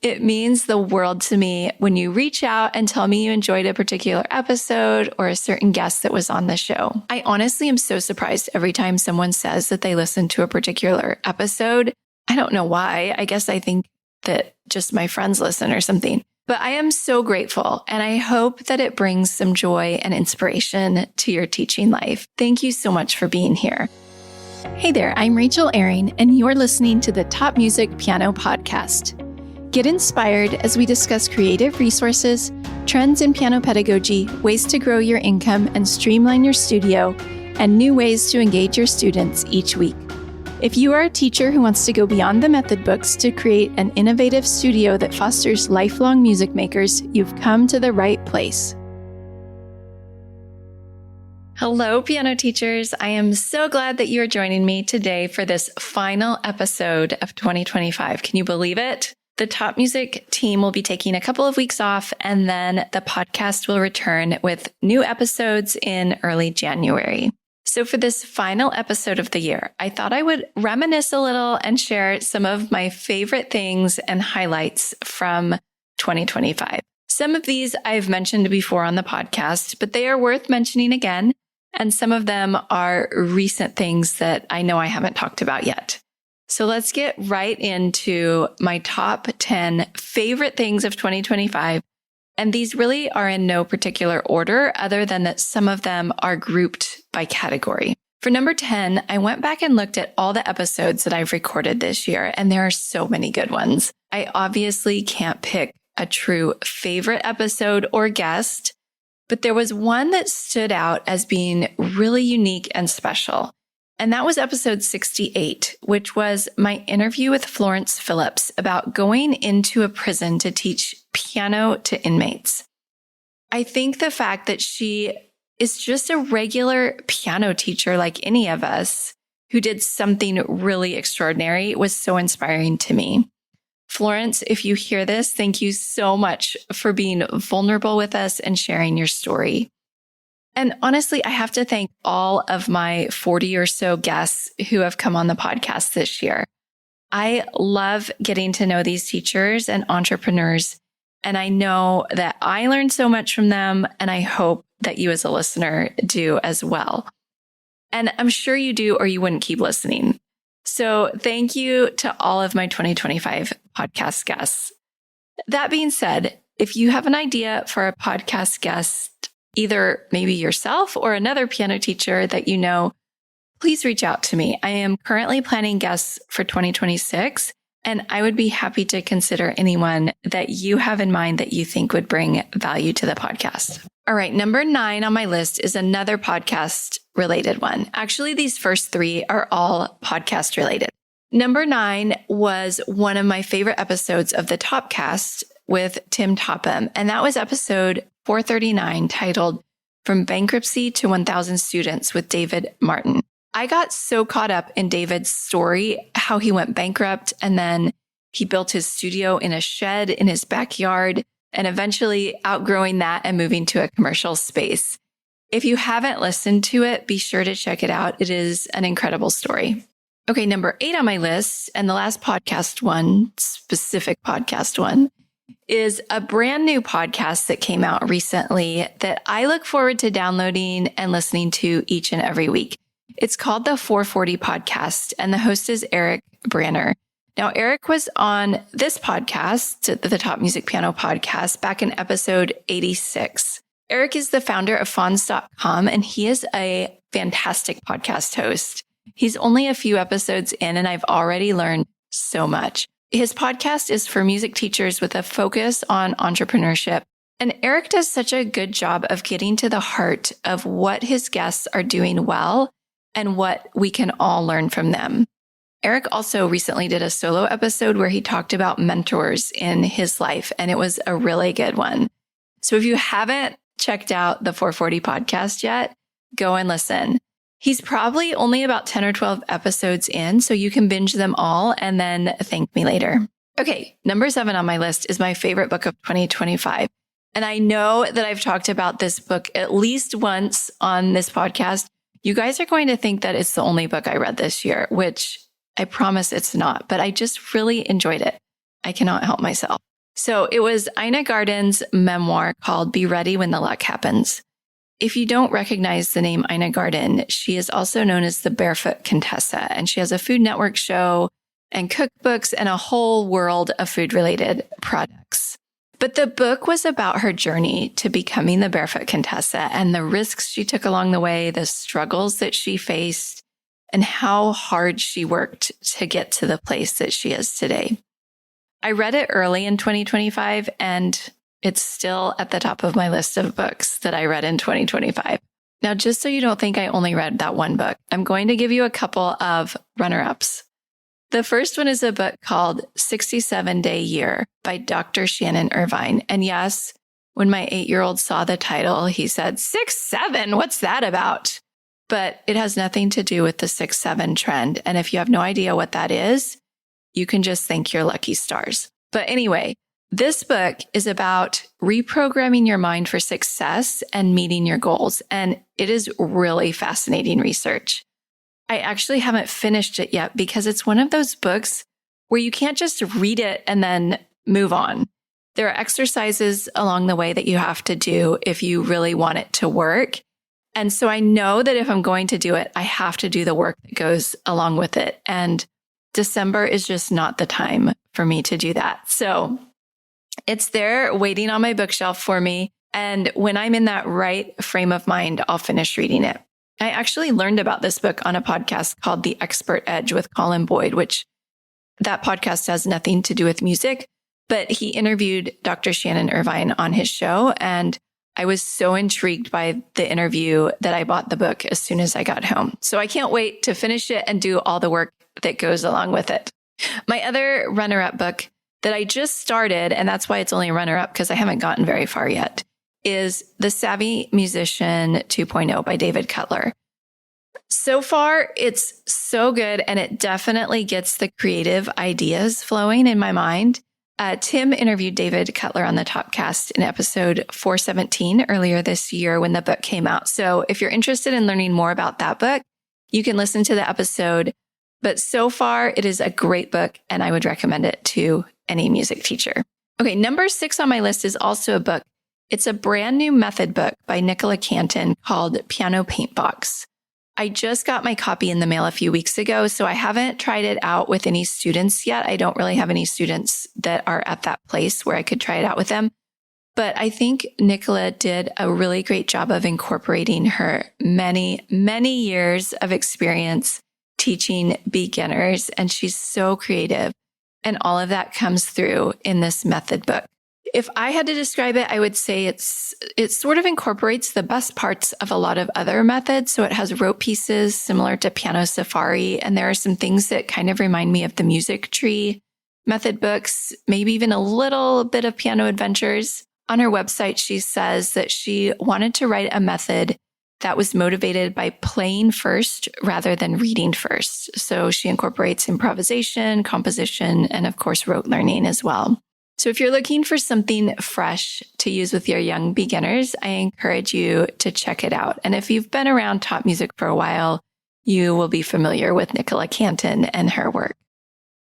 It means the world to me when you reach out and tell me you enjoyed a particular episode or a certain guest that was on the show. I honestly am so surprised every time someone says that they listened to a particular episode. I don't know why. I guess I think that just my friends listen or something. But I am so grateful, and I hope that it brings some joy and inspiration to your teaching life. Thank you so much for being here. Hey there, I'm Rachel Ehring, and you're listening to the Top Music Piano Podcast. Get inspired as we discuss creative resources, trends in piano pedagogy, ways to grow your income and streamline your studio, and new ways to engage your students each week. If you are a teacher who wants to go beyond the method books to create an innovative studio that fosters lifelong music makers, you've come to the right place. Hello, piano teachers. I am so glad that you're joining me today for this final episode of 2025. Can you believe it? The Top Music team will be taking a couple of weeks off, and then the podcast will return with new episodes in early January. So for this final episode of the year, I thought I would reminisce a little and share some of my favorite things and highlights from 2025. Some of these I've mentioned before on the podcast, but they are worth mentioning again. And some of them are recent things that I know I haven't talked about yet. So let's get right into my top 10 favorite things of 2025. And these really are in no particular order other than that some of them are grouped by category. For number 10, I went back and looked at all the episodes that I've recorded this year, and there are so many good ones. I obviously can't pick a true favorite episode or guest, but there was one that stood out as being really unique and special. And that was episode 68, which was my interview with Florence Phillips about going into a prison to teach piano to inmates. I think the fact that she is just a regular piano teacher like any of us who did something really extraordinary was so inspiring to me. Florence, if you hear this, thank you so much for being vulnerable with us and sharing your story. And honestly, I have to thank all of my 40 or so guests who have come on the podcast this year. I love getting to know these teachers and entrepreneurs, and I know that I learned so much from them, and I hope that you as a listener do as well. And I'm sure you do, or you wouldn't keep listening. So thank you to all of my 2025 podcast guests. That being said, if you have an idea for a podcast guest, either maybe yourself or another piano teacher that you know, please reach out to me. I am currently planning guests for 2026, and I would be happy to consider anyone that you have in mind that you think would bring value to the podcast. All right, number 9 on my list is another podcast related one. Actually, these first 3 are all podcast related. Number 9 was one of my favorite episodes of the TopCast with Tim Topham, and that was episode 439 titled From Bankruptcy to 1,000 Students with David Martin. I got so caught up in David's story, how he went bankrupt and then he built his studio in a shed in his backyard and eventually outgrowing that and moving to a commercial space. If you haven't listened to it, be sure to check it out. It is an incredible story. Okay, number 8 on my list, and the last specific podcast one, is a brand new podcast that came out recently that I look forward to downloading and listening to each and every week. It's called the 440 Podcast, and the host is Eric Branner. Now, Eric was on this podcast, the Top Music Piano Podcast, back in episode 86. Eric is the founder of Fonz.com, and he is a fantastic podcast host. He's only a few episodes in, and I've already learned so much. His podcast is for music teachers with a focus on entrepreneurship. And Eric does such a good job of getting to the heart of what his guests are doing well and what we can all learn from them. Eric also recently did a solo episode where he talked about mentors in his life, and it was a really good one. So if you haven't checked out the 440 podcast yet, go and listen. He's probably only about 10 or 12 episodes in, so you can binge them all and then thank me later. Okay, number 7 on my list is my favorite book of 2025. And I know that I've talked about this book at least once on this podcast. You guys are going to think that it's the only book I read this year, which I promise it's not, but I just really enjoyed it. I cannot help myself. So it was Ina Garten's memoir called Be Ready When the Luck Happens. If you don't recognize the name Ina Garten, she is also known as the Barefoot Contessa, and she has a Food Network show and cookbooks and a whole world of food-related products. But the book was about her journey to becoming the Barefoot Contessa and the risks she took along the way, the struggles that she faced, and how hard she worked to get to the place that she is today. I read it early in 2025, and it's still at the top of my list of books that I read in 2025. Now, just so you don't think I only read that one book, I'm going to give you a couple of runner-ups. The first one is a book called 67-Day Year by Dr. Shannon Irvine. And yes, when my 8-year-old saw the title, he said, 6-7, what's that about? But it has nothing to do with the 6-7 trend. And if you have no idea what that is, you can just thank your lucky stars. But anyway, this book is about reprogramming your mind for success and meeting your goals. And it is really fascinating research. I actually haven't finished it yet because it's one of those books where you can't just read it and then move on. There are exercises along the way that you have to do if you really want it to work. And so I know that if I'm going to do it, I have to do the work that goes along with it. And December is just not the time for me to do that. So it's there waiting on my bookshelf for me. And when I'm in that right frame of mind, I'll finish reading it. I actually learned about this book on a podcast called The Expert Edge with Colin Boyd, which that podcast has nothing to do with music, but he interviewed Dr. Shannon Irvine on his show. And I was so intrigued by the interview that I bought the book as soon as I got home. So I can't wait to finish it and do all the work that goes along with it. My other runner-up book that I just started, and that's why it's only a runner-up because I haven't gotten very far yet, is The Savvy Musician 2.0 by David Cutler. So far, it's so good, and it definitely gets the creative ideas flowing in my mind. Tim interviewed David Cutler on the TopCast in episode 417 earlier this year when the book came out. So if you're interested in learning more about that book, you can listen to the episode. But so far, it is a great book, and I would recommend it to any music teacher. Okay, number 6 on my list is also a book. It's a brand new method book by Nicola Canton called Piano Paint Box. I just got my copy in the mail a few weeks ago, so I haven't tried it out with any students yet. I don't really have any students that are at that place where I could try it out with them. But I think Nicola did a really great job of incorporating her many, many years of experience teaching beginners, and she's so creative. And all of that comes through in this method book. If I had to describe it, I would say it sort of incorporates the best parts of a lot of other methods. So it has rote pieces similar to Piano Safari. And there are some things that kind of remind me of the Music Tree method books, maybe even a little bit of Piano Adventures. On her website, she says that she wanted to write a method that was motivated by playing first rather than reading first. So she incorporates improvisation, composition, and of course, rote learning as well. So if you're looking for something fresh to use with your young beginners, I encourage you to check it out. And if you've been around top music for a while, you will be familiar with Nicola Canton and her work.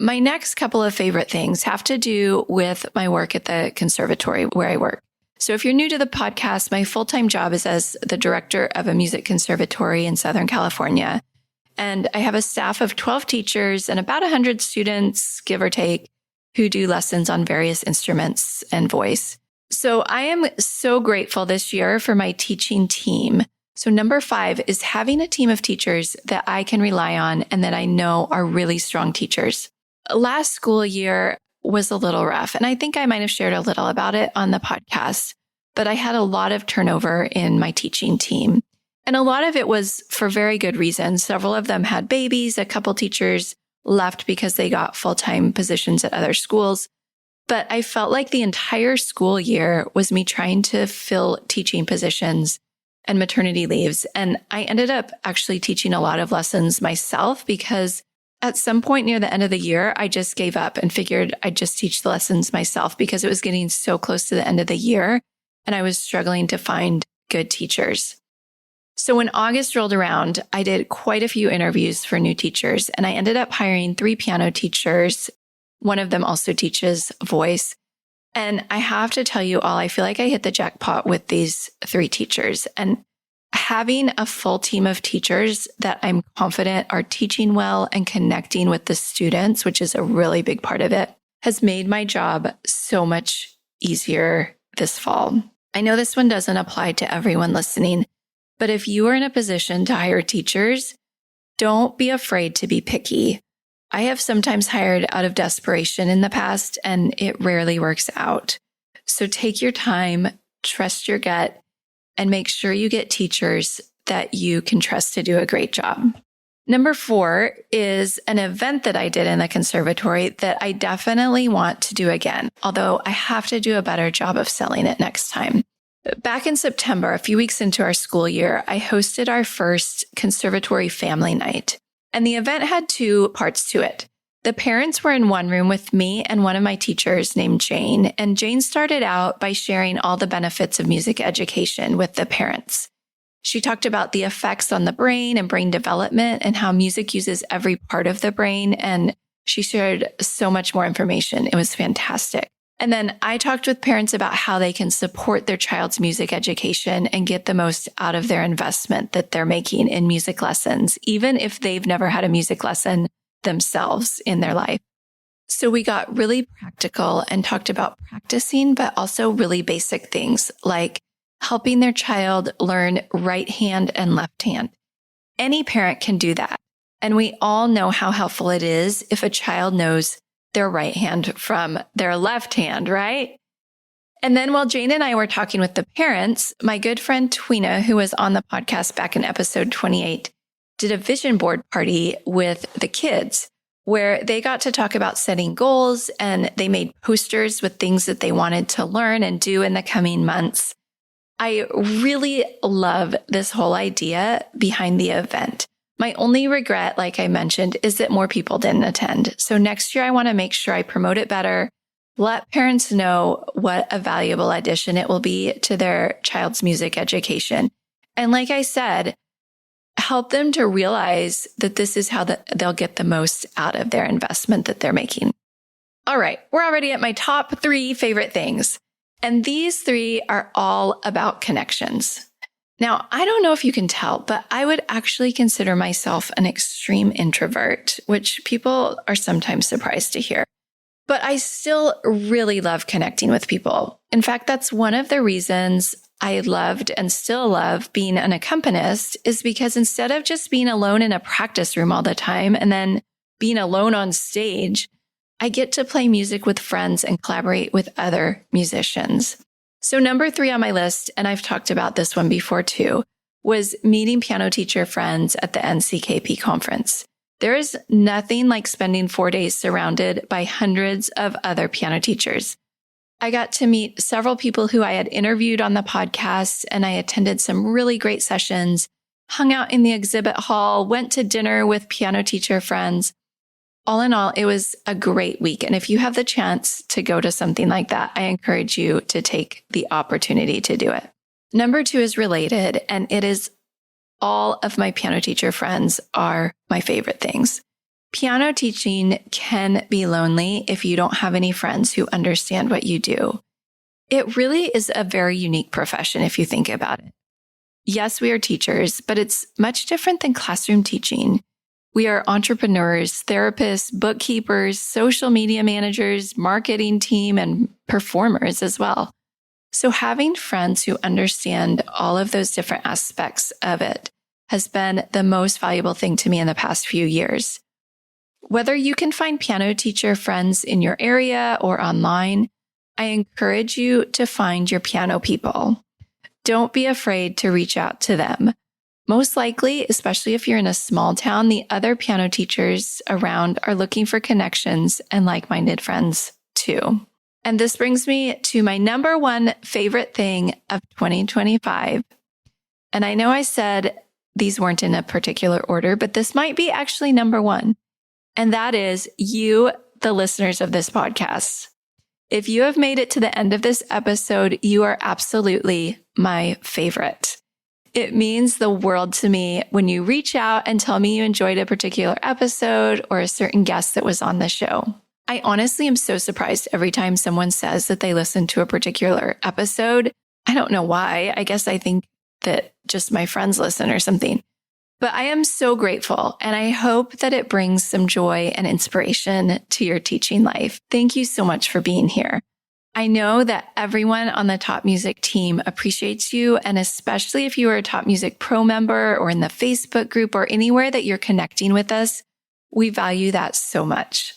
My next couple of favorite things have to do with my work at the conservatory where I work. So if you're new to the podcast, my full-time job is as the director of a music conservatory in Southern California. And I have a staff of 12 teachers and about 100 students, give or take, who do lessons on various instruments and voice. So I am so grateful this year for my teaching team. So number 5 is having a team of teachers that I can rely on and that I know are really strong teachers. Last school year was a little rough, and I think I might have shared a little about it on the podcast, but I had a lot of turnover in my teaching team. And a lot of it was for very good reasons. Several of them had babies. A couple teachers left because they got full-time positions at other schools. But I felt like the entire school year was me trying to fill teaching positions and maternity leaves. And I ended up actually teaching a lot of lessons myself because at some point near the end of the year, I just gave up and figured I'd just teach the lessons myself because it was getting so close to the end of the year and I was struggling to find good teachers. So when August rolled around, I did quite a few interviews for new teachers, and I ended up hiring 3 piano teachers. One of them also teaches voice. And I have to tell you all, I feel like I hit the jackpot with these 3 teachers. And having a full team of teachers that I'm confident are teaching well and connecting with the students, which is a really big part of it, has made my job so much easier this fall. I know this one doesn't apply to everyone listening, but if you are in a position to hire teachers, don't be afraid to be picky. I have sometimes hired out of desperation in the past, and it rarely works out. So take your time, trust your gut, and make sure you get teachers that you can trust to do a great job. Number 4 is an event that I did in the conservatory that I definitely want to do again, although I have to do a better job of selling it next time. Back in September, a few weeks into our school year, I hosted our first conservatory family night, and the event had 2 parts to it. The parents were in one room with me and one of my teachers named Jane, and Jane started out by sharing all the benefits of music education with the parents. She talked about the effects on the brain and brain development and how music uses every part of the brain, and she shared so much more information. It was fantastic. And then I talked with parents about how they can support their child's music education and get the most out of their investment that they're making in music lessons, even if they've never had a music lesson themselves in their life. So we got really practical and talked about practicing, but also really basic things like helping their child learn right hand and left hand. Any parent can do that. And we all know how helpful it is if a child knows their right hand from their left hand, right? And then while Jane and I were talking with the parents, my good friend Tweena, who was on the podcast back in episode 28, did a vision board party with the kids where they got to talk about setting goals, and they made posters with things that they wanted to learn and do in the coming months. I really love this whole idea behind the event. My only regret, like I mentioned, is that more people didn't attend. So next year, I want to make sure I promote it better, let parents know what a valuable addition it will be to their child's music education. And like I said, help them to realize that this is how they'll get the most out of their investment that they're making. All right, we're already at my top 3 favorite things. And these 3 are all about connections. Now, I don't know if you can tell, but I would actually consider myself an extreme introvert, which people are sometimes surprised to hear. But I still really love connecting with people. In fact, that's one of the reasons I loved and still love being an accompanist, is because instead of just being alone in a practice room all the time and then being alone on stage, I get to play music with friends and collaborate with other musicians. So number 3 on my list, and I've talked about this one before too, was meeting piano teacher friends at the NCKP conference. There is nothing like spending 4 days surrounded by hundreds of other piano teachers. I got to meet several people who I had interviewed on the podcast, and I attended some really great sessions, hung out in the exhibit hall, went to dinner with piano teacher friends. All in all, it was a great week. And if you have the chance to go to something like that, I encourage you to take the opportunity to do it. Number 2 is related, and it is all of my piano teacher friends are my favorite things. Piano teaching can be lonely if you don't have any friends who understand what you do. It really is a very unique profession if you think about it. Yes, we are teachers, but it's much different than classroom teaching. We are entrepreneurs, therapists, bookkeepers, social media managers, marketing team, and performers as well. So having friends who understand all of those different aspects of it has been the most valuable thing to me in the past few years. Whether you can find piano teacher friends in your area or online, I encourage you to find your piano people. Don't be afraid to reach out to them. Most likely, especially if you're in a small town, the other piano teachers around are looking for connections and like-minded friends too. And this brings me to my number 1 favorite thing of 2025. And I know I said these weren't in a particular order, but this might be actually number 1. And that is you, the listeners of this podcast. If you have made it to the end of this episode, you are absolutely my favorite. It means the world to me when you reach out and tell me you enjoyed a particular episode or a certain guest that was on the show. I honestly am so surprised every time someone says that they listen to a particular episode. I don't know why. I guess I think that just my friends listen or something. But I am so grateful, and I hope that it brings some joy and inspiration to your teaching life. Thank you so much for being here. I know that everyone on the Top Music team appreciates you, and especially if you are a Top Music Pro member or in the Facebook group or anywhere that you're connecting with us, we value that so much.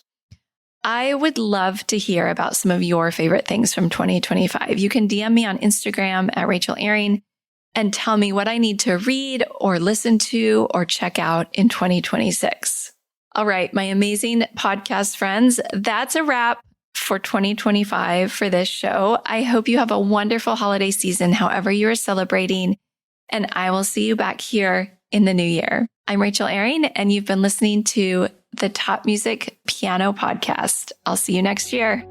I would love to hear about some of your favorite things from 2025. You can DM me on Instagram at Rachel Ehring and tell me what I need to read or listen to or check out in 2026. All right, my amazing podcast friends, that's a wrap for 2025 for this show. I hope you have a wonderful holiday season, however you are celebrating, and I will see you back here in the new year. I'm Rachel Ehring, and you've been listening to the Top Music Piano Podcast. I'll see you next year.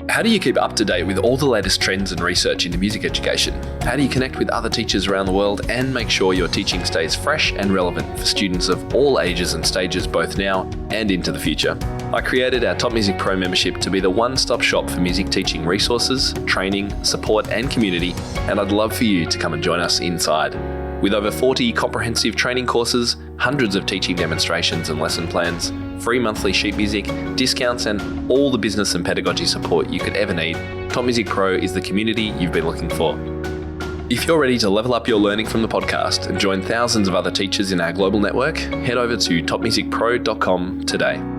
How do you keep up to date with all the latest trends and research into music education? How do you connect with other teachers around the world and make sure your teaching stays fresh and relevant for students of all ages and stages, both now and into the future? I created our Top Music Pro membership to be the one-stop shop for music teaching resources, training, support, and community, and I'd love for you to come and join us inside. With over 40 comprehensive training courses, hundreds of teaching demonstrations and lesson plans, free monthly sheet music, discounts, and all the business and pedagogy support you could ever need, Top Music Pro is the community you've been looking for. If you're ready to level up your learning from the podcast and join thousands of other teachers in our global network, head over to topmusicpro.com today.